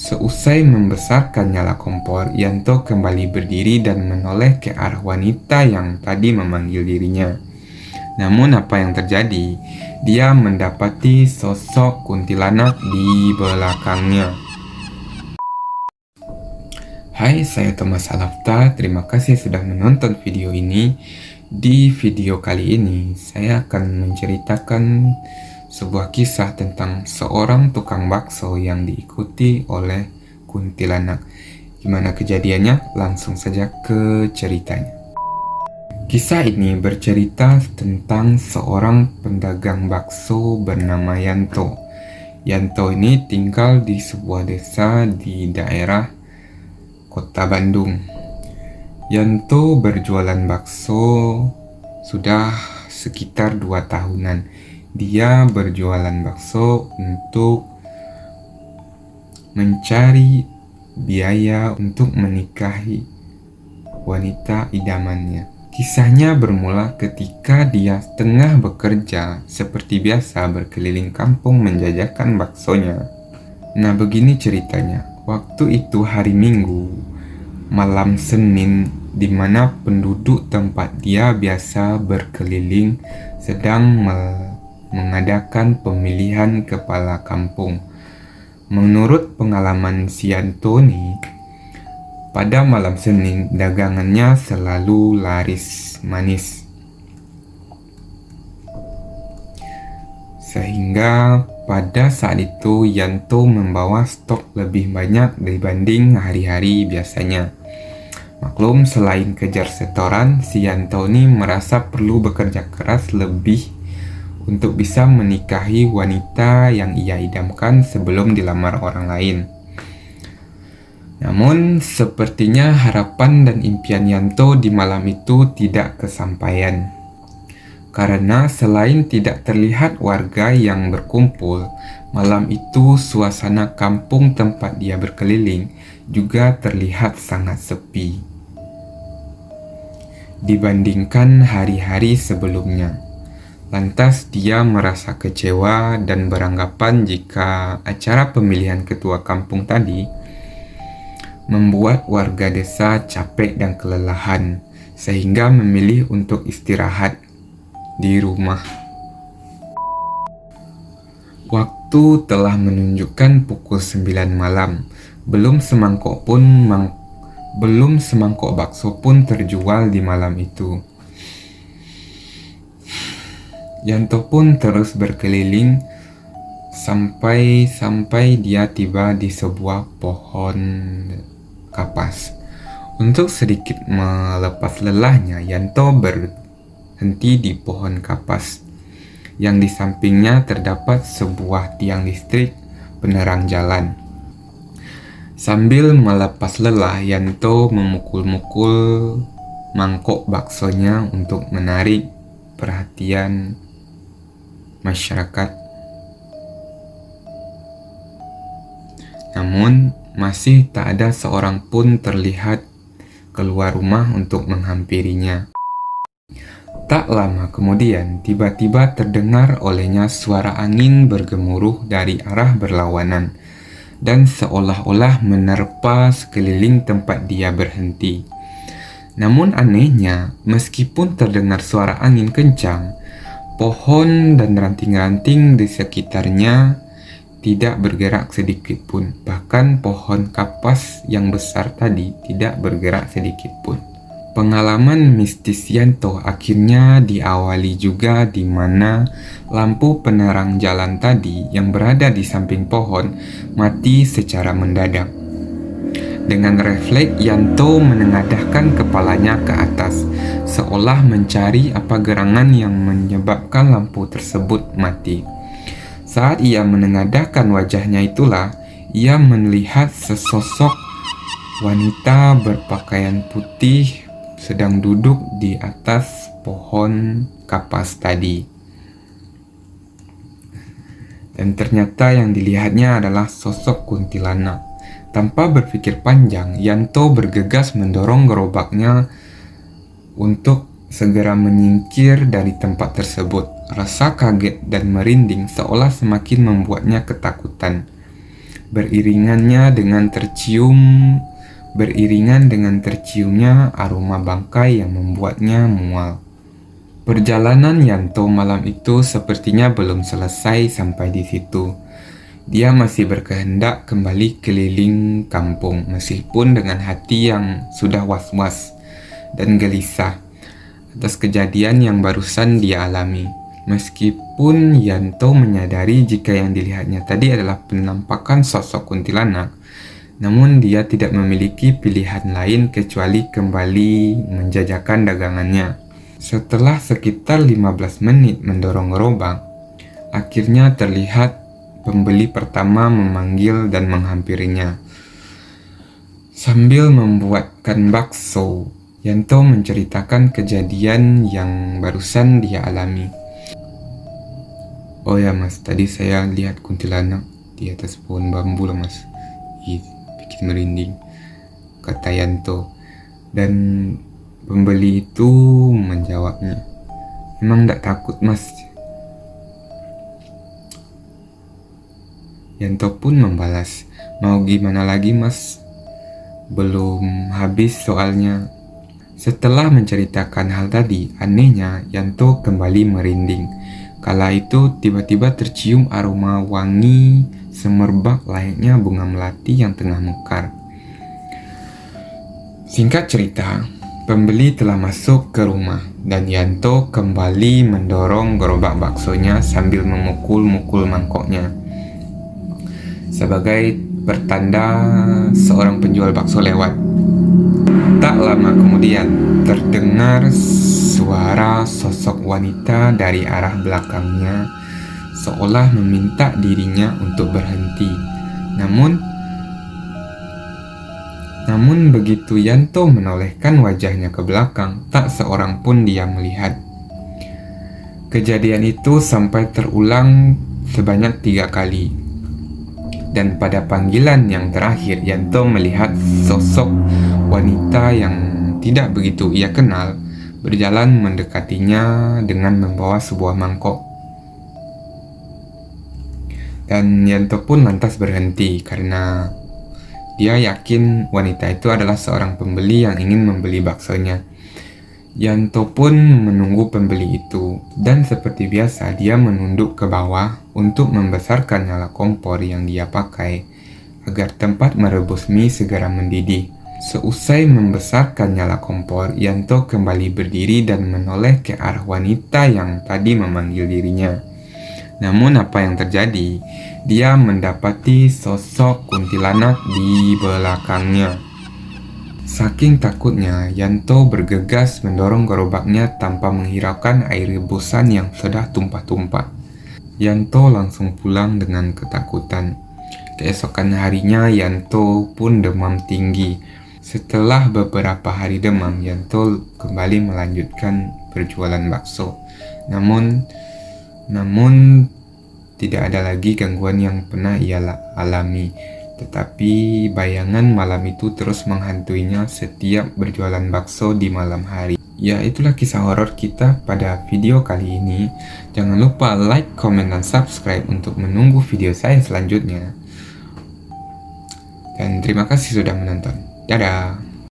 Seusai membesarkan nyala kompor, Yanto kembali berdiri dan menoleh ke arah wanita yang tadi memanggil dirinya. Namun apa yang terjadi? Dia mendapati sosok kuntilanak di belakangnya. Hai, saya Thomas Alafta. Terima kasih sudah menonton video ini. Di video kali ini, saya akan menceritakan sebuah kisah tentang seorang tukang bakso yang diikuti oleh kuntilanak. Gimana kejadiannya? Langsung saja ke ceritanya. Kisah ini bercerita tentang seorang pedagang bakso bernama Yanto. Yanto ini tinggal di sebuah desa di daerah Kota Bandung. Yanto berjualan bakso sudah sekitar 2 tahunan. Dia berjualan bakso untuk mencari biaya untuk menikahi wanita idamannya. Kisahnya bermula ketika dia tengah bekerja seperti biasa berkeliling kampung menjajakan baksonya. Nah, begini ceritanya. Waktu itu hari Minggu, malam Senin, di mana penduduk tempat dia biasa berkeliling sedang mengadakan pemilihan kepala kampung. Menurut pengalaman si Antoni, pada malam Senin dagangannya selalu laris manis. Sehingga pada saat itu Yanto membawa stok lebih banyak dibanding hari-hari biasanya. Maklum, selain kejar setoran, si Yanto ini merasa perlu bekerja keras lebih untuk bisa menikahi wanita yang ia idamkan sebelum dilamar orang lain. Namun, sepertinya harapan dan impian Yanto di malam itu tidak kesampaian. Karena selain tidak terlihat warga yang berkumpul, malam itu suasana kampung tempat dia berkeliling juga terlihat sangat sepi dibandingkan hari-hari sebelumnya. Lantas dia merasa kecewa dan beranggapan jika acara pemilihan ketua kampung tadi membuat warga desa capek dan kelelahan, sehingga memilih untuk istirahat di rumah. Waktu telah menunjukkan pukul 9 malam. Belum semangkok bakso pun terjual di malam itu. Yanto pun terus berkeliling sampai dia tiba di sebuah pohon kapas. Untuk sedikit melepas lelahnya, Yanto berhenti di pohon kapas yang di sampingnya terdapat sebuah tiang listrik penerang jalan. Sambil melepas lelah, Yanto memukul-mukul mangkok baksonya untuk menarik perhatian masyarakat. Namun, masih tak ada seorang pun terlihat keluar rumah untuk menghampirinya. Tak lama kemudian, tiba-tiba terdengar olehnya suara angin bergemuruh dari arah berlawanan dan seolah-olah menerpa sekeliling tempat dia berhenti. Namun anehnya, meskipun terdengar suara angin kencang, pohon dan ranting-ranting di sekitarnya tidak bergerak sedikit pun. Bahkan pohon kapas yang besar tadi tidak bergerak sedikit pun. Pengalaman mistis Yanto akhirnya diawali juga di mana lampu penerang jalan tadi yang berada di samping pohon mati secara mendadak. Dengan refleks, Yanto menengadahkan kepalanya ke atas, seolah mencari apa gerangan yang menyebabkan lampu tersebut mati. Saat ia menengadahkan wajahnya itulah, ia melihat sesosok wanita berpakaian putih sedang duduk di atas pohon kapas tadi. Dan ternyata yang dilihatnya adalah sosok kuntilanak. Tanpa berpikir panjang, Yanto bergegas mendorong gerobaknya untuk segera menyingkir dari tempat tersebut. Rasa kaget dan merinding seolah semakin membuatnya ketakutan. beriringan dengan terciumnya aroma bangkai yang membuatnya mual. Perjalanan Yanto malam itu sepertinya belum selesai sampai di situ. Dia masih berkehendak kembali keliling kampung, meskipun dengan hati yang sudah was-was dan gelisah atas kejadian yang barusan dia alami. Meskipun Yanto menyadari jika yang dilihatnya tadi adalah penampakan sosok kuntilanak, namun dia tidak memiliki pilihan lain kecuali kembali menjajakan dagangannya. Setelah sekitar 15 menit mendorong gerobak, akhirnya terlihat pembeli pertama memanggil dan menghampirinya. Sambil membuatkan bakso, Yanto menceritakan kejadian yang barusan dia alami. "Oh ya mas, tadi saya lihat kuntilanak di atas pohon bambu loh mas. Ih, bikin merinding," kata Yanto. Dan pembeli itu menjawabnya, "Emang gak takut mas?" Yanto pun membalas, "Mau gimana lagi mas? Belum habis soalnya." Setelah menceritakan hal tadi, anehnya Yanto kembali merinding. Kala itu tiba-tiba tercium aroma wangi semerbak layaknya bunga melati yang tengah mekar. Singkat cerita, pembeli telah masuk ke rumah dan Yanto kembali mendorong gerobak baksonya sambil memukul-mukul mangkoknya sebagai pertanda seorang penjual bakso lewat. Tak lama kemudian, terdengar suara sosok wanita dari arah belakangnya seolah meminta dirinya untuk berhenti. Namun begitu Yanto menolehkan wajahnya ke belakang, tak seorang pun dia melihat. Kejadian itu sampai terulang sebanyak 3 kali. Dan pada panggilan yang terakhir, Yanto melihat sosok wanita yang tidak begitu ia kenal berjalan mendekatinya dengan membawa sebuah mangkok. Dan Yanto pun lantas berhenti karena dia yakin wanita itu adalah seorang pembeli yang ingin membeli baksonya. Yanto pun menunggu pembeli itu, dan seperti biasa dia menunduk ke bawah untuk membesarkan nyala kompor yang dia pakai agar tempat merebus mie segera mendidih. Seusai membesarkan nyala kompor, Yanto kembali berdiri dan menoleh ke arah wanita yang tadi memanggil dirinya. Namun apa yang terjadi? Dia mendapati sosok kuntilanak di belakangnya. Saking takutnya, Yanto bergegas mendorong gerobaknya tanpa menghiraukan air rebusan yang sudah tumpah-tumpah. Yanto langsung pulang dengan ketakutan. Keesokan harinya, Yanto pun demam tinggi. Setelah beberapa hari demam, Yanto kembali melanjutkan berjualan bakso. Namun tidak ada lagi gangguan yang pernah ia alami. Tetapi bayangan malam itu terus menghantuinya setiap berjualan bakso di malam hari. Ya, itulah kisah horor kita pada video kali ini. Jangan lupa like, komen, dan subscribe untuk menunggu video saya selanjutnya. Dan terima kasih sudah menonton. Dadah!